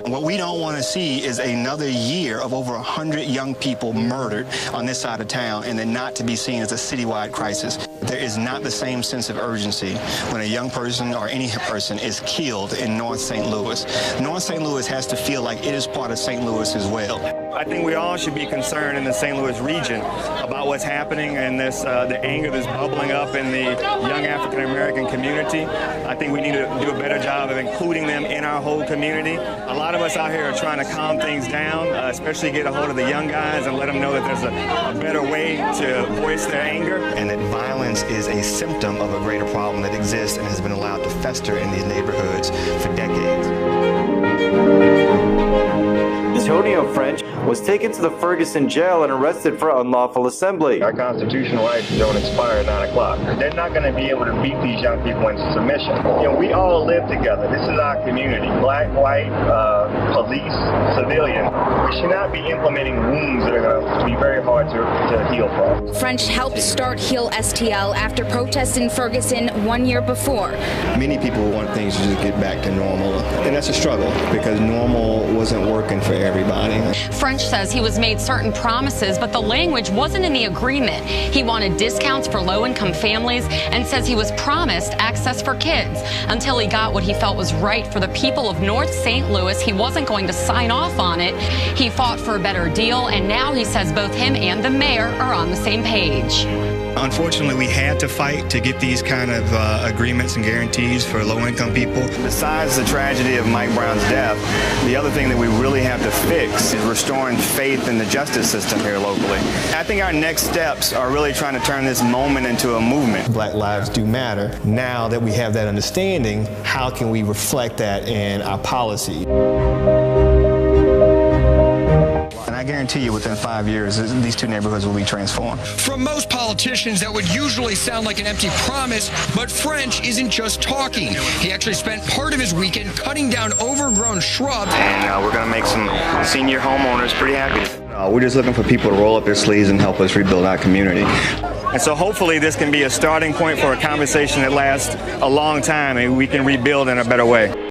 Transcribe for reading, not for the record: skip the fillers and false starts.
What we don't want to see is another year of over 100 young people murdered on this side of town, and then not to be seen as a citywide crisis. There is not the same sense of urgency when a young person or any person is killed in North St. Louis. North St. Louis has to feel like it is part of St. Louis as well. I think we all should be concerned in the St. Louis region about what's happening and this the anger that's bubbling up in the young African American community. I think we need to do a better job of including them in our whole community. A lot of us out here are trying to calm things down, especially get a hold of the young guys and let them know that there's a better way to voice their anger. And that violence is a symptom of a greater problem that exists and has been allowed to fester in these neighborhoods for decades. Antonio French was taken to the Ferguson jail and arrested for unlawful assembly. Our constitutional rights don't expire at 9 o'clock. They're not going to be able to beat these young people into submission. You know, we all live together. This is our community. Black, white, police, civilian. We should not be implementing wounds that are going to be very hard to heal from. French helped start Heal STL after protests in Ferguson 1 year before. Many people want things to just get back to normal, and that's a struggle because normal wasn't working for everybody. French says he was made certain promises, but the language wasn't in the agreement. He wanted discounts for low-income families and says he was promised access for kids. Until he got what he felt was right for the people of North St. Louis, he wasn't going to sign off on it. He fought for a better deal, and now he says both him and the mayor are on the same page. Unfortunately, we had to fight to get these kind of agreements and guarantees for low-income people. Besides the tragedy of Mike Brown's death, the other thing that we really have to fix is restoring faith in the justice system here locally. I think our next steps are really trying to turn this moment into a movement. Black lives do matter. Now that we have that understanding, how can we reflect that in our policy? I guarantee you within 5 years, these two neighborhoods will be transformed. From most politicians, that would usually sound like an empty promise, but French isn't just talking. He actually spent part of his weekend cutting down overgrown shrubs. And we're going to make some senior homeowners pretty happy. We're just looking for people to roll up their sleeves and help us rebuild our community. And so hopefully this can be a starting point for a conversation that lasts a long time and we can rebuild in a better way.